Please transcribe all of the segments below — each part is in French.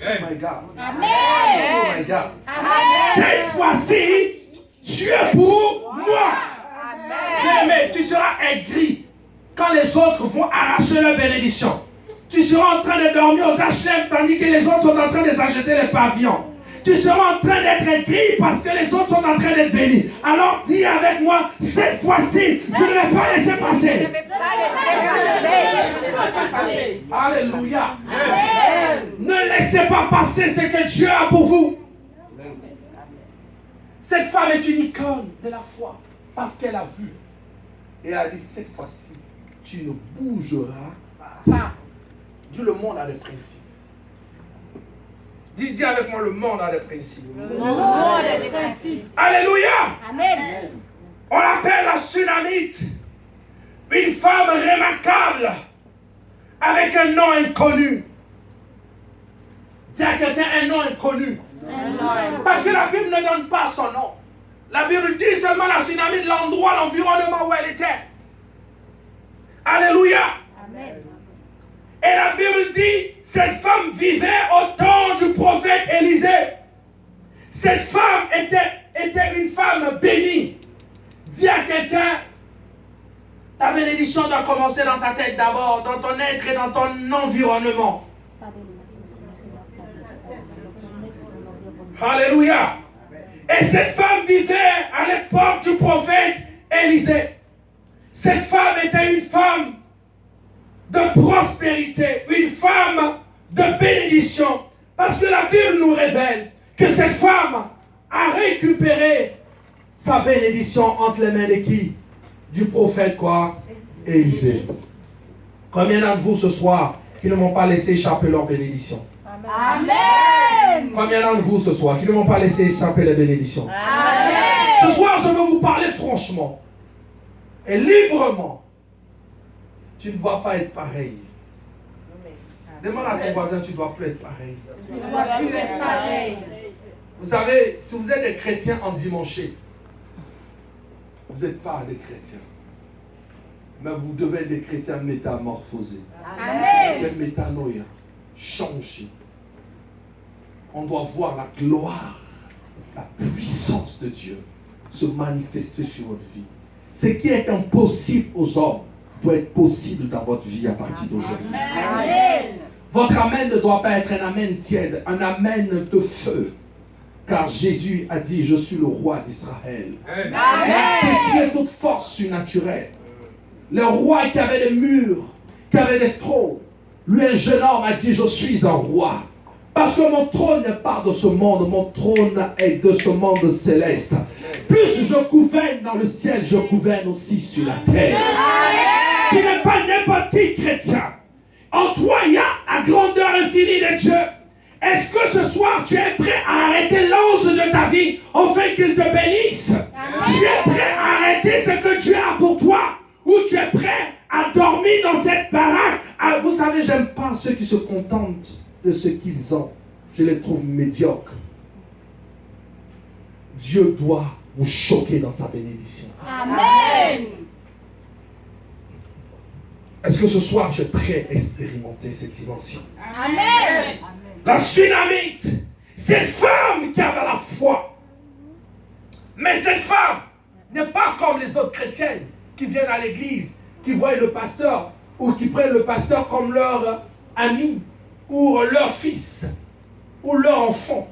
Oh my God. Amen. Oh my God. Amen. Cette fois-ci, tu es pour moi. Mais tu seras aigri quand les autres vont arracher leur bénédiction. Tu seras en train de dormir aux HLM tandis que les autres sont en train de s'acheter les pavillons. Tu seras en train d'être aigri parce que les autres sont en train d'être bénis. Alors dis avec moi, cette fois-ci, je ne vais pas laisser passer. Alléluia. Ne laissez pas passer ce que Dieu a pour vous. Cette femme est une icône de la foi parce qu'elle a vu. Et elle a dit, cette fois-ci, tu ne bougeras pas. Dis, le monde a des principes. Dis avec moi, le monde a des principes. Le monde a des principes. Alléluia. Amen. On l'appelle la Sunamite. Une femme remarquable avec un nom inconnu. Dis à quelqu'un un nom inconnu. Parce que la Bible ne donne pas son nom. La Bible dit seulement la Sunamite, l'endroit, l'environnement où elle était. Alléluia. Amen. Et la Bible dit, cette femme vivait au temps du prophète Élisée. Cette femme était une femme bénie. Dis à quelqu'un, ta bénédiction doit commencer dans ta tête d'abord, dans ton être et dans ton environnement. Alléluia. Et cette femme vivait à l'époque du prophète Élisée. Cette femme était une femme de prospérité, une femme de bénédiction. Parce que la Bible nous révèle que cette femme a récupéré sa bénédiction entre les mains de qui? Du prophète quoi? Élisée. Combien d'entre vous ce soir qui ne m'ont pas laissé échapper leur bénédiction? Amen. Combien d'entre vous ce soir qui ne m'ont pas laissé échapper les bénédictions? Amen. Ce soir, je veux vous parler franchement et librement. Tu ne dois pas être pareil. Demande à ton voisin, tu ne dois plus être pareil. Tu ne dois plus être pareil. Vous savez, si vous êtes des chrétiens endimanchés, vous n'êtes pas des chrétiens. Mais vous devez être des chrétiens métamorphosés. Amen. Des métanoïa, changés. On doit voir la gloire, la puissance de Dieu se manifester sur votre vie. Ce qui est impossible aux hommes doit être possible dans votre vie à partir d'aujourd'hui. Amen. Votre amen ne doit pas être un amen tiède, un amen de feu. Car Jésus a dit, je suis le roi d'Israël. Il a défié toute force surnaturelle. Le roi qui avait des murs, qui avait des trônes, lui, un jeune homme, a dit, je suis un roi. Parce que mon trône n'est pas de ce monde, mon trône est de ce monde céleste. Plus je gouverne dans le ciel, je gouverne aussi sur la terre. Tu n'es pas n'importe qui chrétien. En toi, il y a la grandeur infinie de Dieu. Est-ce que ce soir, tu es prêt à arrêter l'ange de ta vie afin qu'il te bénisse? Tu es prêt à arrêter ce que Dieu a pour toi? Ou tu es prêt à dormir dans cette baraque? Ah, vous savez, j'aime pas ceux qui se contentent de ce qu'ils ont. Je les trouve médiocres. Dieu doit vous choquer dans sa bénédiction. Amen. Est-ce que ce soir, tu es prêt à expérimenter cette dimension? Amen. La Sunamite, cette femme qui avait la foi. Mais cette femme n'est pas comme les autres chrétiennes qui viennent à l'église, qui voient le pasteur ou qui prennent le pasteur comme leur ami ou leur fils ou leur enfant.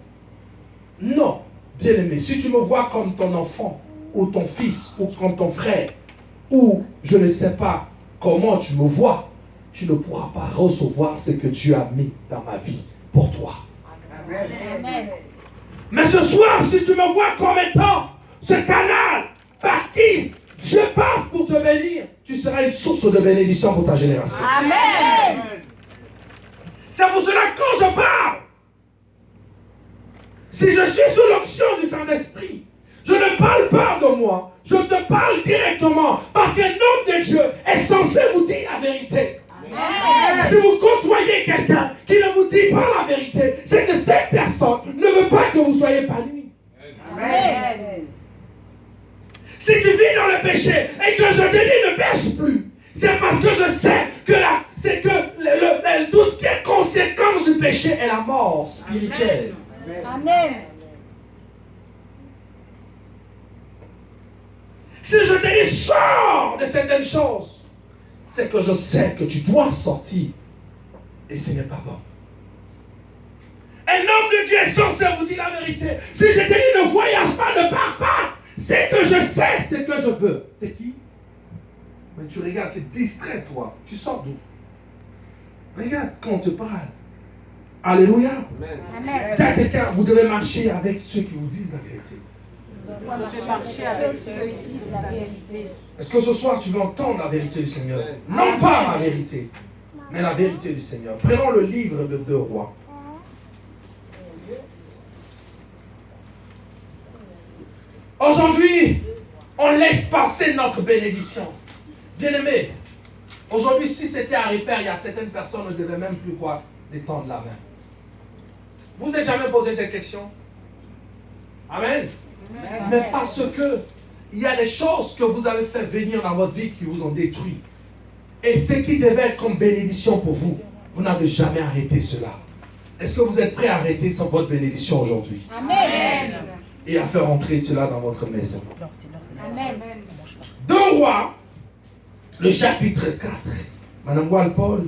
Non, bien-aimé, si tu me vois comme ton enfant ou ton fils ou comme ton frère ou je ne sais pas comment tu me vois, tu ne pourras pas recevoir ce que Dieu a mis dans ma vie pour toi. Amen. Mais ce soir, si tu me vois comme étant ce canal par qui Dieu passe pour te bénir, tu seras une source de bénédiction pour ta génération. Amen. C'est pour cela que quand je parle, si je suis sous l'onction du Saint-Esprit, je ne parle pas de moi, je te parle directement parce qu'un homme de Dieu est censé vous dire la vérité. Amen. Si vous côtoyez quelqu'un qui ne vous dit pas la vérité, c'est que cette personne ne veut pas que vous soyez épanoui. Amen. Si tu vis dans le péché et que je te dis ne pêche plus, c'est parce que je sais que tout ce qui est conséquence du péché est la mort spirituelle. Amen. Si je te dis sors de certaines choses, c'est que je sais que tu dois sortir. Et ce n'est pas bon. Un homme de Dieu est censé vous dire la vérité. Si je te dis ne voyage pas, ne pars pas, c'est que je sais ce que je veux. C'est qui? Mais tu regardes, tu es distrait toi. Tu sors d'où? Regarde quand on te parle. Alléluia. Amen. Dis à quelqu'un, vous devez marcher avec ceux qui vous disent la vérité. On doit marcher avec ceux qui disent la vérité. Est-ce que ce soir tu veux entendre la vérité du Seigneur? Non pas ma vérité, mais la vérité du Seigneur. Prenons le livre de 2 Rois. Aujourd'hui, on laisse passer notre bénédiction. Bien-aimé, aujourd'hui, si c'était à refaire, il y a certaines personnes qui ne devaient même plus quoi, les tendre la main. Vous n'avez jamais posé cette question? Amen. Mais parce que il y a des choses que vous avez fait venir dans votre vie qui vous ont détruit. Et ce qui devait être comme bénédiction pour vous, vous n'avez jamais arrêté cela. Est-ce que vous êtes prêts à arrêter sans votre bénédiction aujourd'hui? Amen. Et à faire entrer cela dans votre maison. Amen. 2 Rois, le chapitre 4. Madame Walpole.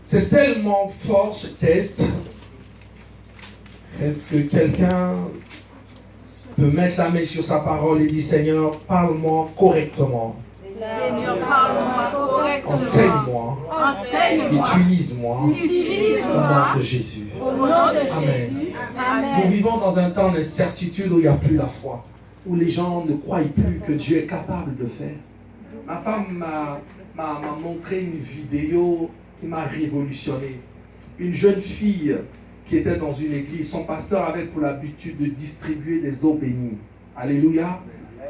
C'est tellement fort ce test. Est-ce que quelqu'un peut mettre la main sur sa parole et dire Seigneur, parle-moi correctement. Seigneur, parle-moi correctement. Enseigne-moi. Enseigne-moi. Utilise-moi. Au nom de Jésus. Au nom de Amen. Jésus. Nous Amen. vivons dans un temps d'incertitude où il n'y a plus la foi, où les gens ne croient plus que Dieu est capable de faire. Ma femme m'a montré une vidéo qui m'a révolutionné. Une jeune fille qui était dans une église, son pasteur avait pour l'habitude de distribuer des eaux bénies. Alléluia.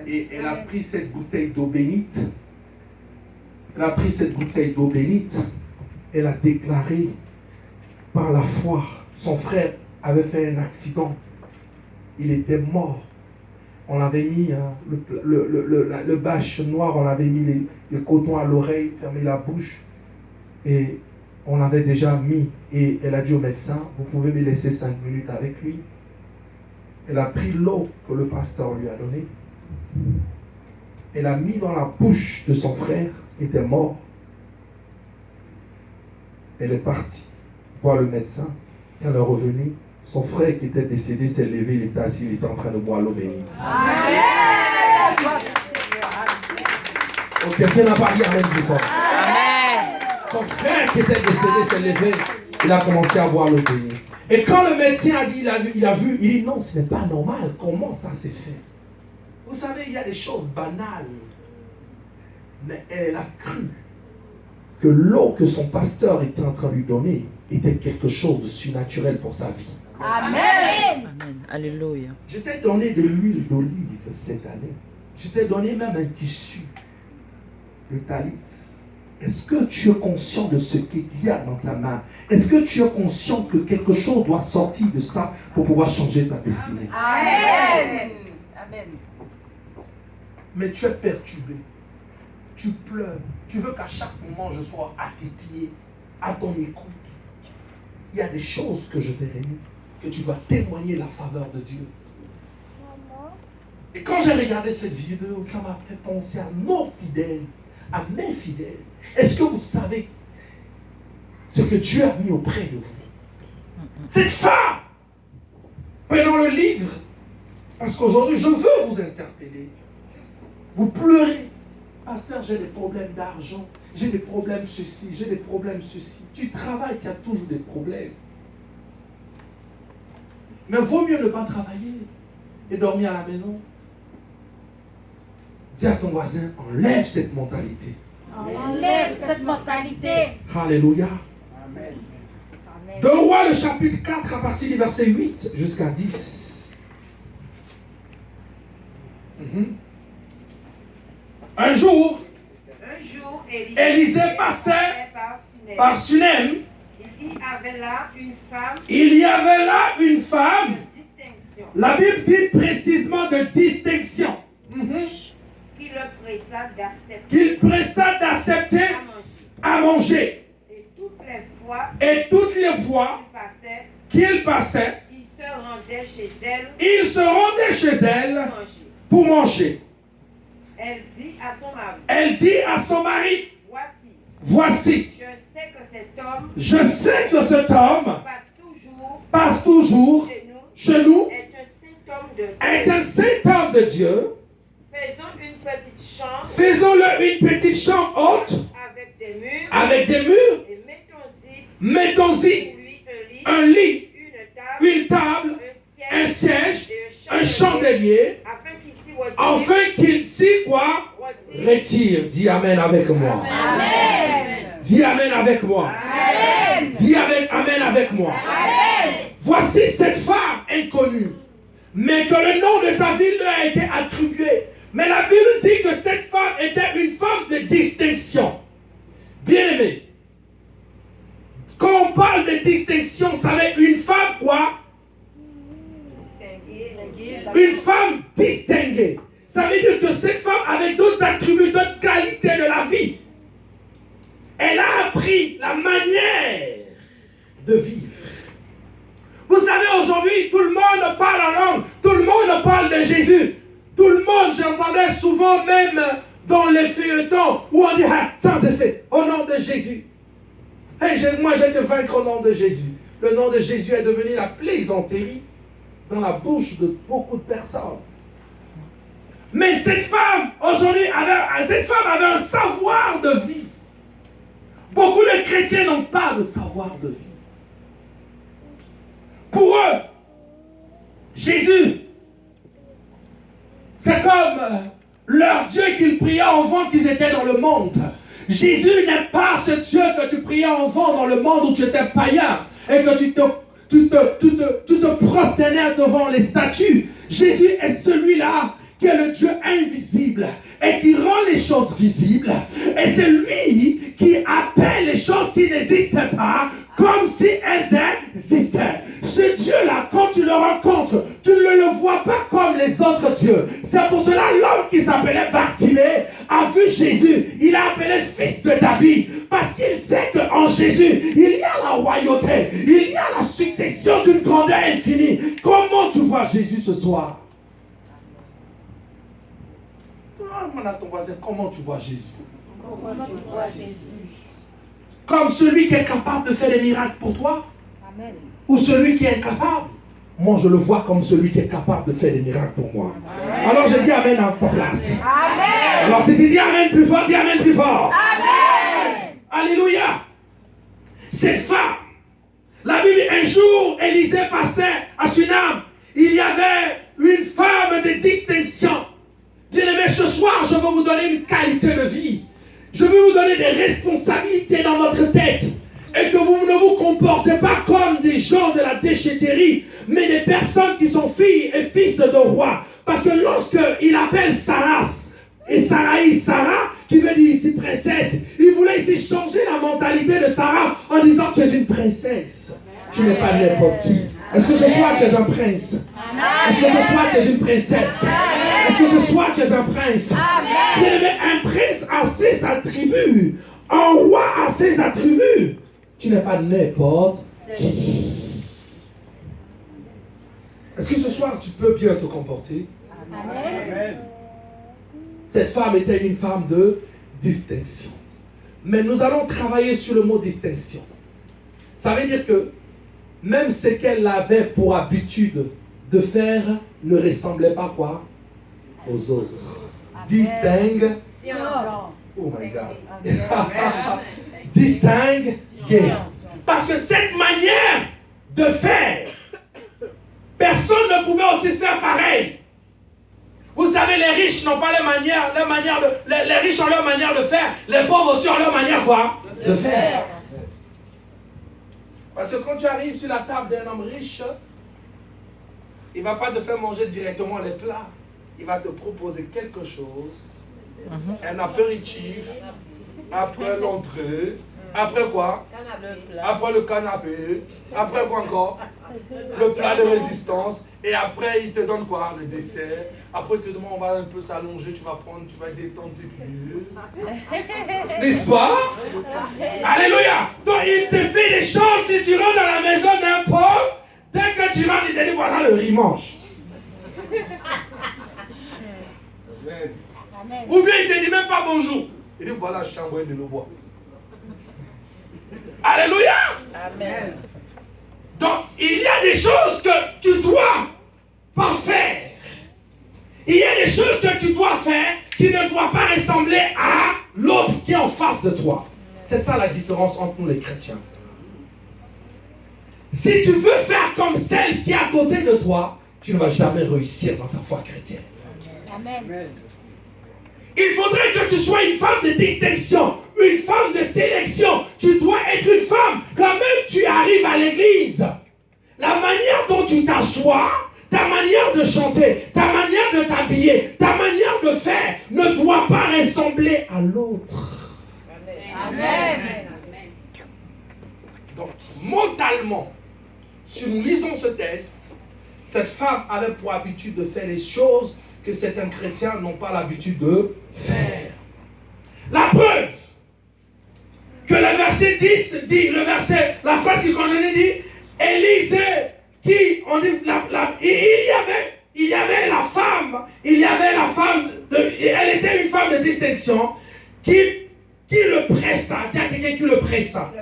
Et elle a pris cette bouteille d'eau bénite. Elle a pris cette bouteille d'eau bénite. Elle a déclaré par la foi. Son frère avait fait un accident. Il était mort. On avait mis le bâche noir, on avait mis le coton à l'oreille, fermé la bouche. Et on l'avait déjà mis. Et elle a dit au médecin, vous pouvez me laisser 5 minutes avec lui. Elle a pris l'eau que le pasteur lui a donnée. Elle a mis dans la bouche de son frère qui était mort. Elle est partie voir le médecin. Quand elle est revenue, son frère qui était décédé s'est levé, il était assis, il était en train de boire l'eau bénite. Amen. Oh, quelqu'un n'a pas dit amen plus fort. Amen. Son frère qui était décédé s'est levé, il a commencé à boire l'eau bénite. Et quand le médecin a dit, il dit non, ce n'est pas normal. Comment ça s'est fait? Vous savez, il y a des choses banales. Mais elle a cru que l'eau que son pasteur était en train de lui donner était quelque chose de surnaturel pour sa vie. Amen. Amen. Alléluia. Je t'ai donné de l'huile d'olive cette année. Je t'ai donné même un tissu, le talit. Est-ce que tu es conscient de ce qu'il y a dans ta main? Est-ce que tu es conscient que quelque chose doit sortir de ça pour pouvoir changer ta destinée? Amen. Amen. Mais tu es perturbé. Tu pleures. Tu veux qu'à chaque moment je sois à tes pieds, à ton écoute. Il y a des choses que je t'ai réunies, que tu dois témoigner la faveur de Dieu. Et quand j'ai regardé cette vidéo, ça m'a fait penser à nos fidèles, à mes fidèles. Est-ce que vous savez ce que Dieu a mis auprès de vous? Cette femme! Prenons le livre, parce qu'aujourd'hui je veux vous interpeller. Vous pleurez. Pasteur, j'ai des problèmes d'argent, j'ai des problèmes ceci, j'ai des problèmes ceci. Tu travailles, tu as toujours des problèmes. Mais vaut mieux ne pas travailler et dormir à la maison. Dis à ton voisin, enlève cette mentalité. Enlève cette mentalité. Alléluia. Amen. 2 Rois, le chapitre 4, à partir du verset 8 jusqu'à 10. Un jour, Élisée passait par Sunem. Il y avait là une femme. Il y avait là une femme. De distinction. La Bible dit précisément de distinction. pressa d'accepter qu'il pressa d'accepter à manger. à manger. Et toutes les fois Et toutes les fois qu'il passait, qu'il passait, il se rendait chez elle il se rendait chez elle manger. pour manger. Elle dit à son mari, Elle dit à son mari, voici, voici, je sais que cet homme passe toujours chez chez nous, est un saint homme de Dieu. est un saint homme de Dieu. Faisons une petite chambre Faisons-le une petite chambre haute avec des murs et mettons-y mettons-y pour lui un lit, une table, une table, un siège, un et chandelier, afin qu'il s'y quoi retire. Dis Amen avec moi. Amen. Dis Amen avec moi. Amen. Dis Amen avec moi. Amen. Voici cette femme inconnue, mais que le nom de sa ville lui a été attribué. Mais la Bible dit que cette femme était une femme de distinction. Bien-aimé, quand on parle de distinction, ça veut dire une femme quoi? Une femme distinguée. Ça veut dire que cette femme avait d'autres attributs, d'autres qualités de la vie. Elle a appris la manière de vivre. Vous savez, aujourd'hui, tout le monde parle en langue. Tout le monde parle de Jésus. Tout le monde, j'entendais souvent même dans les feuilletons où on dit sans effet, au nom de Jésus. Hey, moi, je vais te vaincre au nom de Jésus. Le nom de Jésus est devenu la plaisanterie dans la bouche de beaucoup de personnes. Mais cette femme, aujourd'hui, avait un savoir de vie. Beaucoup de chrétiens n'ont pas de savoir de vie. Pour eux, Jésus, c'est comme leur Dieu qu'ils priaient avant qu'ils étaient dans le monde. Jésus n'est pas ce Dieu que tu priais avant dans le monde où tu étais païen et que tu te prosternais devant les statues. Jésus est celui-là qui est le Dieu invisible et qui rend les choses visibles. Et c'est lui qui appelle les choses qui n'existent pas comme si elles existaient. Ce Dieu-là, quand tu le rencontres, tu ne le vois pas comme les autres dieux. C'est pour cela l'homme qui s'appelait Bartimée a vu Jésus. Il a appelé fils de David parce qu'il sait qu'en Jésus, il y a la royauté, il y a la succession d'une grandeur infinie. Comment tu vois Jésus ce soir? Demande à ton voisin, comment tu vois Jésus? Comment tu vois Jésus? Comme celui qui est capable de faire des miracles pour toi? Amen. Ou celui qui est incapable? Moi, je le vois comme celui qui est capable de faire des miracles pour moi. Amen. Alors, je dis Amen à ta place. Amen. Alors, si tu dis Amen plus fort, dis Amen plus fort. Amen. Alléluia. Cette femme, la Bible, un jour, Élisée passait à Sunam. Il y avait une femme de distinction. Bien-aimés, ce soir, je veux vous donner une qualité de vie. Je veux vous donner des responsabilités dans votre tête. Et que vous ne vous comportez pas comme des gens de la déchetterie, mais des personnes qui sont filles et fils de roi. Parce que lorsqu'il appelle Sarah, et Sarah, qui veut dire ici princesse, il voulait ici changer la mentalité de Sarah en disant tu es une princesse. Tu n'es pas n'importe qui. Est-ce que ce soir tu es un prince? Est-ce que ce soir tu es une princesse? Est-ce que ce soir tu es un prince? Un prince a ses attributs. Un roi a ses attributs. Tu n'es pas n'importe qui. Est-ce que ce soir tu peux bien te comporter? Amen. Cette femme était une femme de distinction. Mais nous allons travailler sur le mot distinction. Ça veut dire que même ce qu'elle avait pour habitude de faire ne ressemblait pas quoi? Aux autres. Distingue. Oh my God. Distingue. Parce que cette manière de faire, personne ne pouvait aussi faire pareil. Vous savez, les riches n'ont pas les riches ont leur manière de faire, les pauvres aussi ont leur manière quoi? De faire. Parce que quand tu arrives sur la table d'un homme riche, il ne va pas te faire manger directement les plats. Il va te proposer quelque chose, un apéritif, après l'entrée, Après quoi? Après le canapé. Après quoi encore? Le plat de résistance. Et après, il te donne quoi? Le dessert. Après, il te demande, on va un peu s'allonger, tu vas détendre tes pieds. N'est-ce pas? Alléluia! Donc, il te fait des choses si tu rentres dans la maison d'un pauvre. Dès que tu rentres, il te dit, voilà le riz mange. Ou bien il te dit même pas bonjour. Il dit, voilà, je t'ai envoyé de le voir. Alléluia! Amen. Donc, il y a des choses que tu dois pas faire. Il y a des choses que tu dois faire qui ne doivent pas ressembler à l'autre qui est en face de toi. C'est ça la différence entre nous les chrétiens. Si tu veux faire comme celle qui est à côté de toi, tu ne vas jamais réussir dans ta foi chrétienne. Amen. Il faudrait que tu sois une femme de distinction, une femme de sélection. Tu dois être une femme. Quand même tu arrives à l'église, la manière dont tu t'assois, ta manière de chanter, ta manière de t'habiller, ta manière de faire ne doit pas ressembler à l'autre. Amen. Donc, mentalement, si nous lisons ce texte, cette femme avait pour habitude de faire les choses que certains chrétiens n'ont pas l'habitude de faire. La preuve que le verset 10 dit, la phrase qui continue dit, Élisée, qui, on dit, il y avait la femme, elle était une femme de distinction, qui le pressa, dis à quelqu'un qui le pressa,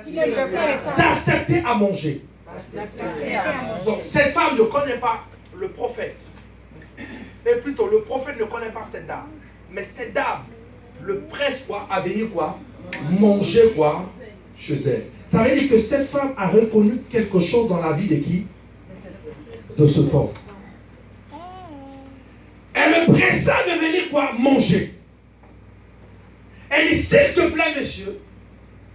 d'accepter à manger. Donc cette femme ne connaît pas le prophète. Et plutôt, le prophète ne connaît pas cette dame. Mais cette dame le presse quoi, à venir quoi, manger quoi, chez elle. Ça veut dire que cette femme a reconnu quelque chose dans la vie de qui? De ce homme. Elle le pressa de venir quoi, manger. Elle dit, s'il te plaît, monsieur.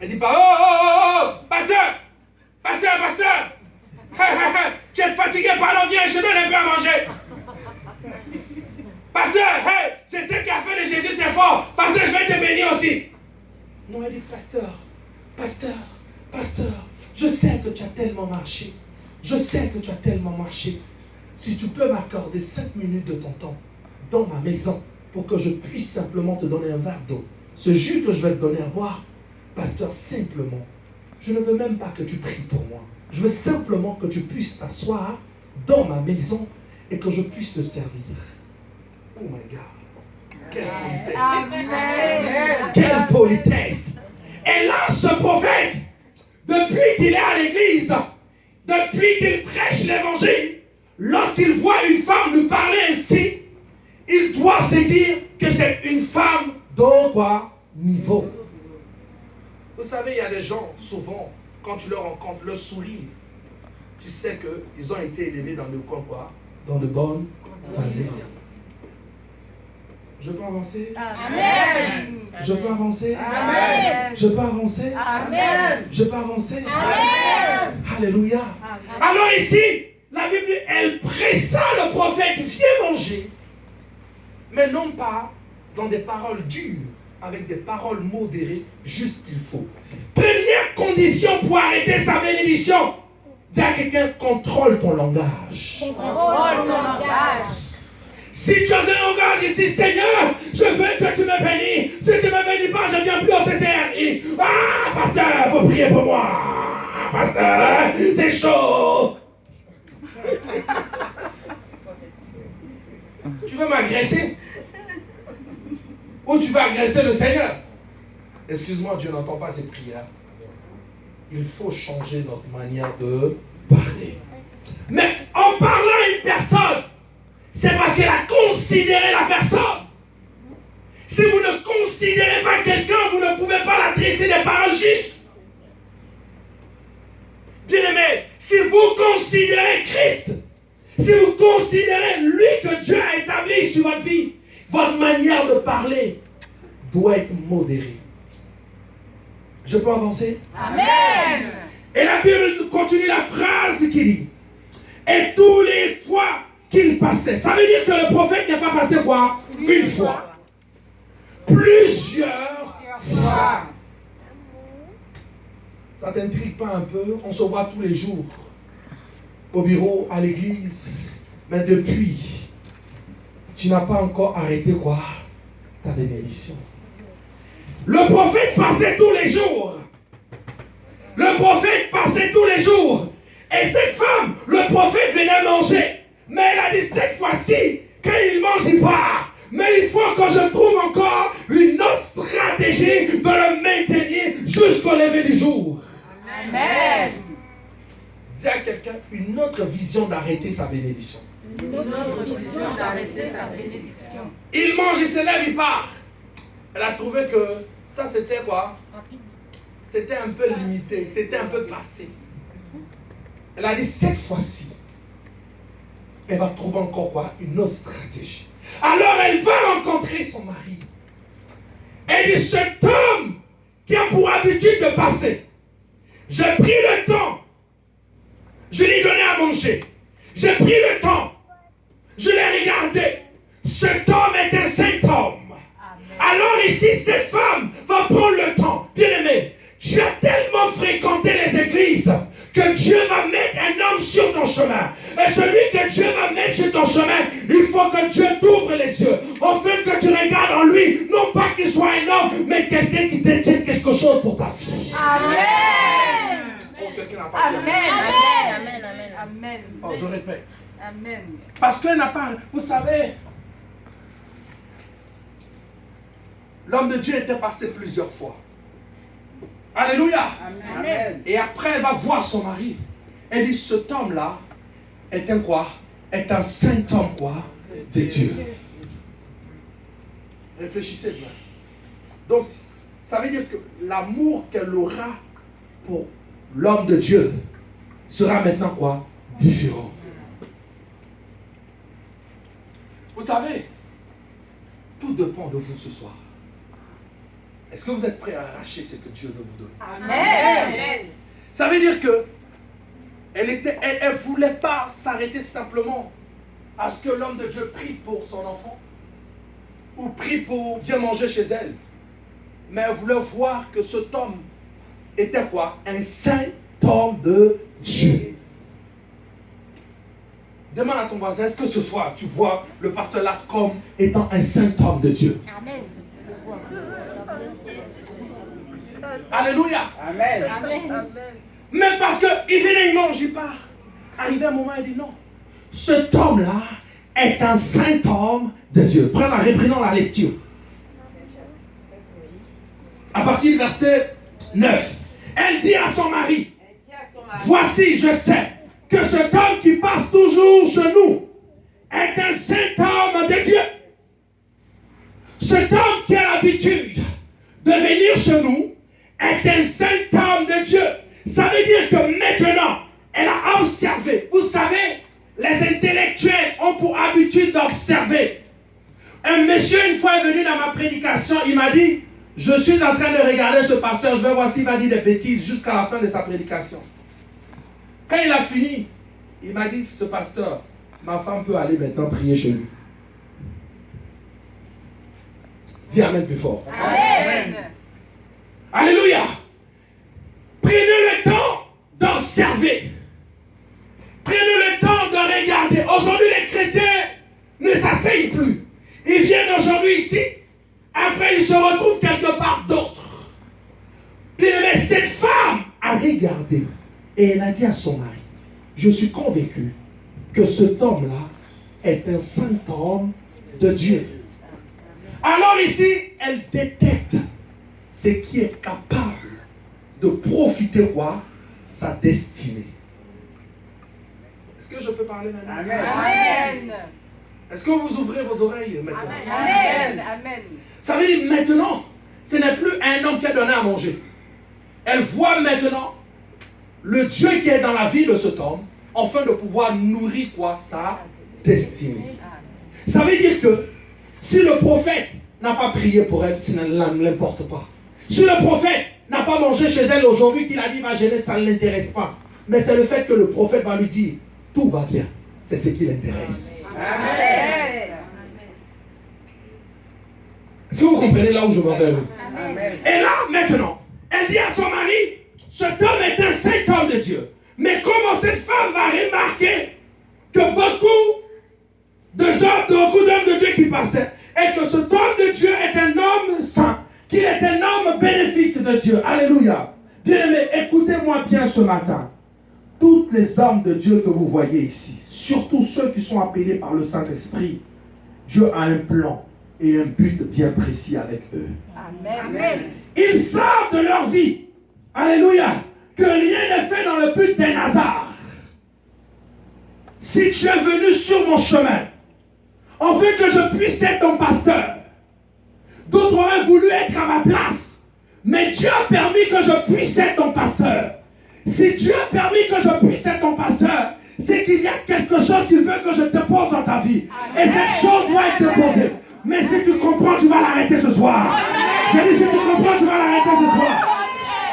Elle dit pas, oh, pasteur, tu es fatigué, pardon, viens, je donne un peu à manger. Pasteur, hey, je sais qu'à faire de Jésus c'est fort. Pasteur, je vais te bénir aussi. Non, elle dit, pasteur, je sais que tu as tellement marché. Si tu peux m'accorder 5 minutes de ton temps dans ma maison pour que je puisse simplement te donner un verre d'eau. Ce jus que je vais te donner à boire, pasteur, simplement, je ne veux même pas que tu pries pour moi. Je veux simplement que tu puisses t'asseoir dans ma maison et que je puisse te servir. Oh my God. Quelle politesse. Amen. Quelle politesse. Et là, ce prophète, depuis qu'il est à l'église, depuis qu'il prêche l'évangile, lorsqu'il voit une femme lui parler ainsi, il doit se dire que c'est une femme de quoi? Niveau. Vous savez, il y a des gens, souvent, quand tu leur rencontres, leur sourire, tu sais qu'ils ont été élevés dans le coin quoi? Dans de bonnes familles. Je peux avancer? Amen. Je peux avancer? Amen. Je peux avancer? Amen. Je peux avancer? Amen. Alléluia. Alors ici, la Bible, elle pressa le prophète, viens manger. Mais non pas dans des paroles dures, avec des paroles modérées, juste qu'il faut. Première condition pour arrêter sa bénédiction. Dis à quelqu'un, contrôle ton langage. Contrôle ton langage. Si tu as un langage ici, Seigneur, je veux que tu me bénis. Si tu ne me bénis pas, je ne viens plus au CCRI. Ah, pasteur, faut prier pour moi. Pasteur, c'est chaud. Tu veux m'agresser? Ou tu veux agresser le Seigneur? Excuse-moi, Dieu n'entend pas cette prière. Il faut changer notre manière de parler. Mais en parlant à une personne, c'est parce qu'elle a considéré la personne. Si vous ne considérez pas quelqu'un, vous ne pouvez pas l'adresser des paroles justes. Bien-aimé, si vous considérez Christ, si vous considérez lui que Dieu a établi sur votre vie, votre manière de parler doit être modérée. Je peux avancer? Amen. Et la Bible continue la phrase qui dit, et tous les fois qu'il passait, ça veut dire que le prophète n'est pas passé quoi? Une fois. Plusieurs fois. Ça t'intrigue pas un peu? On se voit tous les jours. Au bureau, à l'église. Mais depuis, tu n'as pas encore arrêté quoi? Ta bénédiction. Le prophète passait tous les jours. Le prophète passait tous les jours. Et cette femme, le prophète venait manger. Mais elle a dit cette fois-ci, quand il mange, il part. Mais il faut que je trouve encore une autre stratégie de le maintenir jusqu'au lever du jour. Amen. Dis à quelqu'un une autre vision d'arrêter sa bénédiction. Une autre vision d'arrêter sa bénédiction. Il mange, il se lève, il part. Elle a trouvé que ça c'était quoi? C'était un peu limité, c'était un peu passé. Elle a dit cette fois-ci, elle va trouver encore quoi? Une autre stratégie. Alors elle va rencontrer son mari. Elle dit cet homme qui a pour habitude de passer. J'ai pris le temps. Je lui ai donné à manger. J'ai pris le temps. Je l'ai regardé. Cet homme est un saint homme. Alors ici, cette femme va prendre le temps. Bien-aimé, tu as tellement fréquenté les églises que Dieu va mettre un homme sur ton chemin. Et celui que Dieu va mettre sur ton chemin, il faut que Dieu t'ouvre les yeux. Afin que tu regardes en lui, non pas qu'il soit un homme, mais quelqu'un qui détient quelque chose pour ta vie. Amen. Oh, quelqu'un n'a pas dit Amen. Amen, amen. Amen. Oh, je répète. Amen. Parce qu'elle n'a pas... Vous savez, l'homme de Dieu était passé plusieurs fois. Alléluia. Amen. Et après, elle va voir son mari. Elle dit, cet homme-là est un quoi? Est un saint homme quoi? De Dieu. Réfléchissez bien. Donc, ça veut dire que l'amour qu'elle aura pour l'homme de Dieu sera maintenant quoi? Différent. Vous savez, tout dépend de vous ce soir. Est-ce que vous êtes prêts à arracher ce que Dieu veut vous donner? Amen. Ça veut dire que elle voulait pas s'arrêter simplement à ce que l'homme de Dieu prie pour son enfant ou prie pour bien manger chez elle. Mais elle voulait voir que cet homme était quoi? Un saint homme de Dieu. Demande à ton voisin, est-ce que ce soir tu vois le pasteur Las comme étant un saint homme de Dieu? Amen. Alléluia. Amen. Amen. Même parce qu'il venait, il mange, il part. Arrivé un moment, il dit non. Cet homme-là est un saint homme de Dieu. Reprenons la lecture. À partir du verset 9. Elle dit à son mari, voici, je sais que cet homme qui passe toujours chez nous est un saint homme de Dieu. Cet homme qui a l'habitude de venir chez nous est un saint homme de Dieu. Ça veut dire que maintenant, elle a observé. Vous savez, les intellectuels ont pour habitude d'observer. Un monsieur, une fois, est venu dans ma prédication, il m'a dit, je suis en train de regarder ce pasteur, je vais voir s'il va dire des bêtises jusqu'à la fin de sa prédication. Quand il a fini, il m'a dit, ce pasteur, ma femme peut aller maintenant prier chez lui. Dis Amen plus fort. Amen. Alléluia. Prenez le temps d'observer. Prenez le temps de regarder. Aujourd'hui, les chrétiens ne s'asseyent plus. Ils viennent aujourd'hui ici. Après, ils se retrouvent quelque part d'autre. Mais cette femme a regardé. Et elle a dit à son mari, je suis convaincu que cet homme-là est un saint homme de Dieu. Alors ici, elle détecte ce qui est capable de profiter quoi? Sa destinée. Est-ce que je peux parler maintenant? Amen. Est-ce que vous ouvrez vos oreilles maintenant? Amen. Amen. Ça veut dire maintenant, ce n'est plus un homme qui a donné à manger. Elle voit maintenant le Dieu qui est dans la vie de cet homme, afin de pouvoir nourrir quoi? Sa destinée. Ça veut dire que si le prophète n'a pas prié pour elle, ça ne l'importe pas. Si le prophète n'a pas mangé chez elle aujourd'hui, qu'il a dit va gêner, ça ne l'intéresse pas. Mais c'est le fait que le prophète va lui dire tout va bien. C'est ce qui l'intéresse. Amen. Est-ce que vous comprenez là où je m'en vais? Amen. Et là, maintenant, elle dit à son mari, Cet homme est un saint homme de Dieu. Mais comment cette femme va remarquer que beaucoup d'hommes de Dieu qui passaient, et que cet homme de Dieu est un homme saint, qu'il est un homme bénéfique de Dieu. Alléluia. Bien-aimés, écoutez-moi bien ce matin. Toutes les hommes de Dieu que vous voyez ici, surtout ceux qui sont appelés par le Saint-Esprit, Dieu a un plan et un but bien précis avec eux. Amen. Ils savent de leur vie, alléluia, que rien n'est fait dans le but d'un hasard. Si tu es venu sur mon chemin, on veut que je puisse être ton pasteur. D'autres auraient voulu être à ma place, mais Dieu a permis que je puisse être ton pasteur. Si Dieu a permis que je puisse être ton pasteur, c'est qu'il y a quelque chose qu'il veut que je te pose dans ta vie. Et cette chose doit être déposée. Mais si tu comprends, tu vas l'arrêter ce soir. J'ai dit, si tu comprends, tu vas l'arrêter ce soir.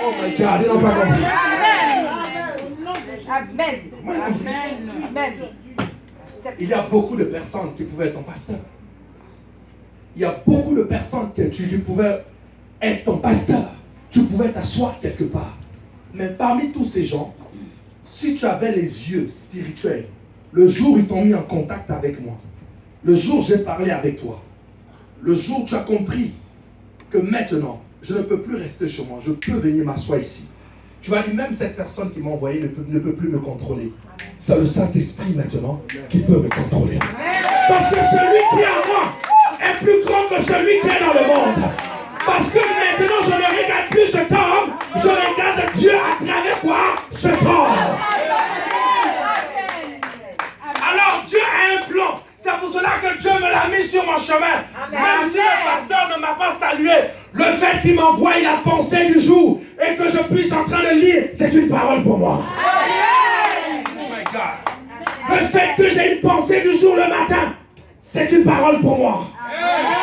Oh my God, ils n'ont pas compris. Amen. Il y a beaucoup de personnes qui pouvaient être ton pasteur. Il y a beaucoup de personnes qui pouvaient être ton pasteur. Tu pouvais t'asseoir quelque part. Mais parmi tous ces gens, si tu avais les yeux spirituels, le jour où ils t'ont mis en contact avec moi, le jour où j'ai parlé avec toi, le jour où tu as compris que maintenant, je ne peux plus rester chez moi, je peux venir m'asseoir ici. Tu vas dire, même cette personne qui m'a envoyé ne peut plus me contrôler. C'est le Saint-Esprit maintenant qui peut me contrôler. Parce que celui qui est en moi est plus grand que celui qui est dans le monde. Parce que maintenant, je ne regarde plus cet homme, je regarde Dieu à travers quoi? Cet homme. Alors Dieu a un plan. C'est pour cela que Dieu me l'a mis sur mon chemin. Même si le pasteur ne m'a pas salué, le fait qu'il m'envoie la pensée du jour et que je puisse en train de lire, c'est une parole pour moi. Oh my God. Le fait que j'ai une pensée du jour le matin, c'est une parole pour moi.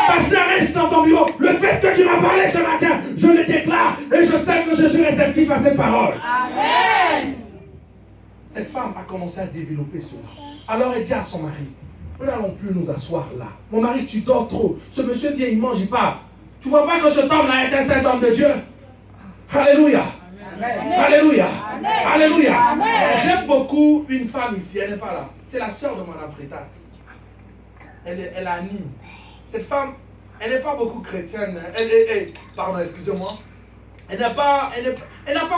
Pasteur, reste dans ton bureau. Le fait que tu m'as parlé ce matin, je le déclare et je sais que je suis réceptif à cette parole. Amen. Cette femme a commencé à développer cela. Alors elle dit à son mari, nous n'allons plus nous asseoir là. Mon mari, tu dors trop. Ce monsieur vient, il mange, il part. Tu vois pas que cet homme-là est un saint homme de Dieu? Alléluia. Amen. Alléluia. Amen. Alléluia. Amen. J'aime beaucoup une femme ici, elle n'est pas là. C'est la sœur de Mme Freitas. Elle anime. Cette femme, elle n'est pas beaucoup chrétienne. Pardon, excusez-moi. Elle n'a pas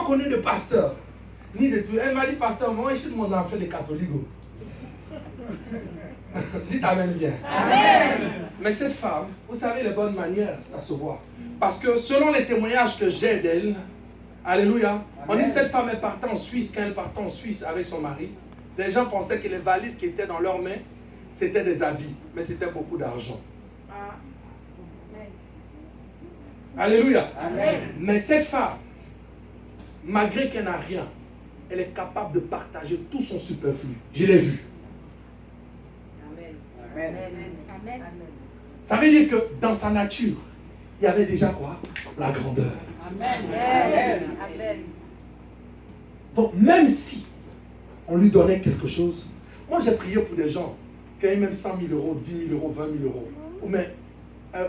connu de pasteur. Ni de tout. Elle m'a dit, pasteur, moi, je suis de mon enfant des catholiques. Dites amen bien. Amen. Mais cette femme, vous savez, les bonnes manières, ça se voit. Parce que selon les témoignages que j'ai d'elle, alléluia, on dit cette femme est partie en Suisse. Quand elle partait en Suisse avec son mari, les gens pensaient que les valises qui étaient dans leurs mains, c'était des habits, mais c'était beaucoup d'argent. Alléluia. Amen. Mais cette femme, malgré qu'elle n'a rien, elle est capable de partager tout son superflu. Je l'ai vu. Amen. Amen. Ça veut dire que dans sa nature, il y avait déjà quoi? La grandeur. Amen. Amen. Donc même si on lui donnait quelque chose, moi j'ai prié pour des gens qui avaient même 100 000 euros, 10 000 euros, 20 000 euros,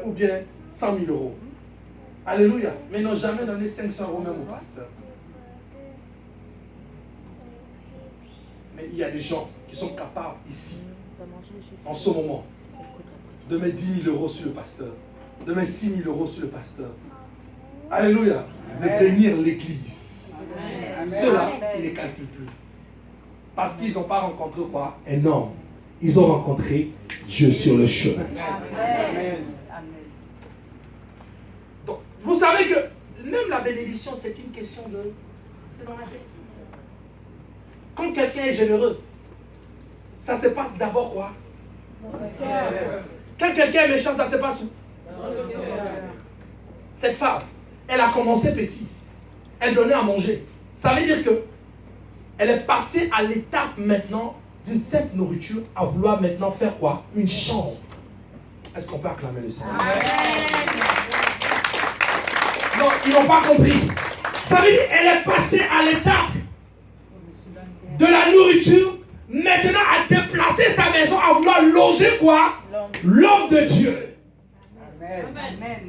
ou bien 100 000 euros. Alléluia. Mais ils n'ont jamais donné 500 euros même au pasteur. Mais il y a des gens qui sont capables ici, en ce moment, de mettre 10 000 euros sur le pasteur, de mettre 6 000 euros sur le pasteur. Alléluia. De bénir l'église. Ceux-là, ils ne calculent plus. Parce qu'ils n'ont pas rencontré quoi? Un homme. Ils ont rencontré Dieu sur le chemin. Amen. Donc, vous savez que même la bénédiction, c'est une question de... C'est dans la tête. Quand quelqu'un est généreux, ça se passe d'abord quoi? Quand quelqu'un est méchant, ça se passe où? Cette femme, elle a commencé petit. Elle donnait à manger. Ça veut dire que elle est passée à l'étape maintenant d'une simple nourriture à vouloir maintenant faire quoi? Une chambre. Est-ce qu'on peut acclamer le Seigneur? Non, ils n'ont pas compris. Ça veut dire qu'elle est passée à l'étape de la nourriture, maintenant à déplacer sa maison, à vouloir loger quoi? L'homme de Dieu. Amen.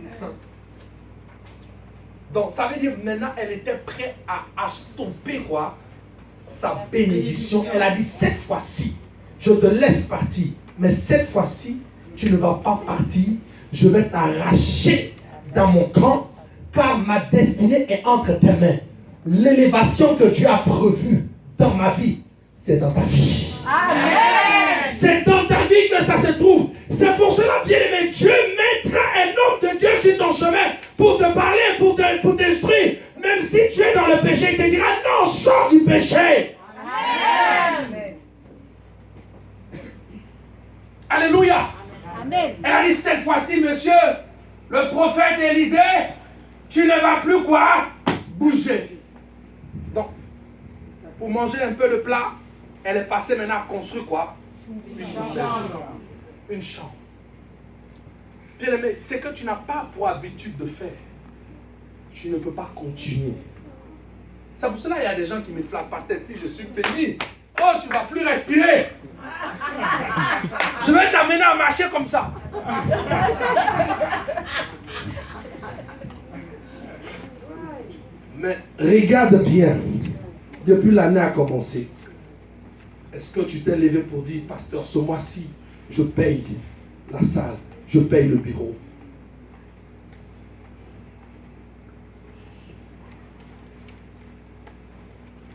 Donc, ça veut dire maintenant, elle était prête à stopper quoi? Sa bénédiction. Elle a dit, cette fois-ci, je te laisse partir. Mais cette fois-ci, tu ne vas pas partir. Je vais t'arracher dans mon camp, car ma destinée est entre tes mains. L'élévation que Dieu a prévue dans ma vie, c'est dans ta vie. Amen. C'est dans ta vie que ça se trouve. C'est pour cela, bien aimé, Dieu mettra un homme de Dieu sur ton chemin pour te parler, pour t'instruire. Même si tu es dans le péché, il te dira non, sors du péché. Amen. Alléluia. Amen. Elle a dit cette fois-ci, monsieur, le prophète Élisée, tu ne vas plus quoi? Bouger. Donc, pour manger un peu le plat, elle est passée maintenant à construire quoi? Une chambre. Bien aimé, ce que tu n'as pas pour habitude de faire, tu ne peux pas continuer. C'est pour cela qu'il y a des gens qui me flattent. Pasteur, si je suis béni, oh, tu ne vas plus respirer. Je vais t'amener à marcher comme ça. Mais regarde bien, depuis l'année a commencé, est-ce que tu t'es levé pour dire, pasteur, ce mois-ci, je paye la salle, je paye le bureau?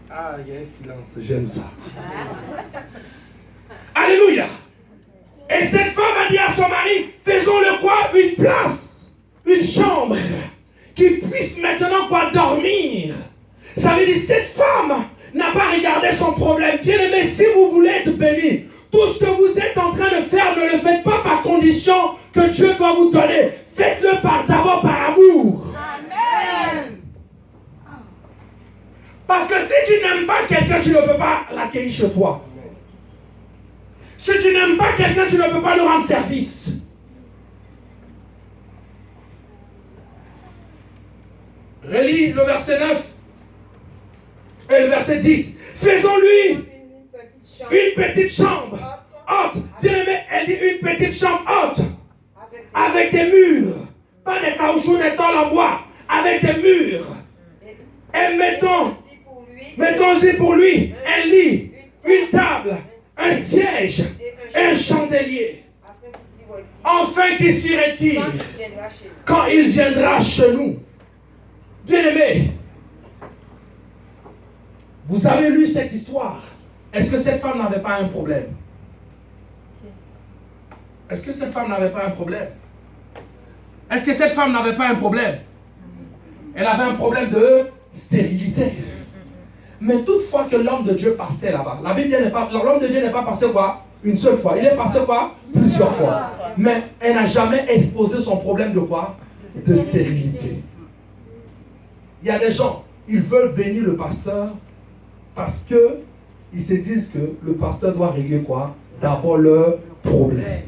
Ah, il y a un silence, j'aime ça. Alléluia. Et cette femme a dit à son mari, faisons-le quoi? Une place, une chambre, qui puisse maintenant quoi? Dormir. Ça veut dire, cette femme n'a pas regardé son problème. Bien aimé, si vous voulez être béni, tout ce que vous êtes en train de faire, ne le faites pas par condition que Dieu doit vous donner. Faites-le d'abord par amour. Amen. Parce que si tu n'aimes pas quelqu'un, tu ne peux pas l'accueillir chez toi. Si tu n'aimes pas quelqu'un, tu ne peux pas lui rendre service. Relis le verset 9 et le verset 10. Faisons-lui une petite chambre haute. Bien-aimé, elle dit une petite chambre haute. Avec des murs. Pas des caoutchoucs, des tôles en bois. Avec des murs. Et mettons-y pour lui un lit, une table, un siège, un chandelier. Enfin qu'il s'y retire quand il viendra chez nous. Bien-aimé, vous avez lu cette histoire. Est-ce que cette femme n'avait pas un problème? Est-ce que cette femme n'avait pas un problème? Est-ce que cette femme n'avait pas un problème? Elle avait un problème de stérilité. Mais toutefois que l'homme de Dieu passait là-bas, la Bible n'est pas, l'homme de Dieu n'est pas passé quoi? Une seule fois. Il est passé quoi? Plusieurs fois. Mais elle n'a jamais exposé son problème de quoi? De stérilité. Il y a des gens, ils veulent bénir le pasteur parce que ils se disent que le pasteur doit régler quoi? D'abord leur problème.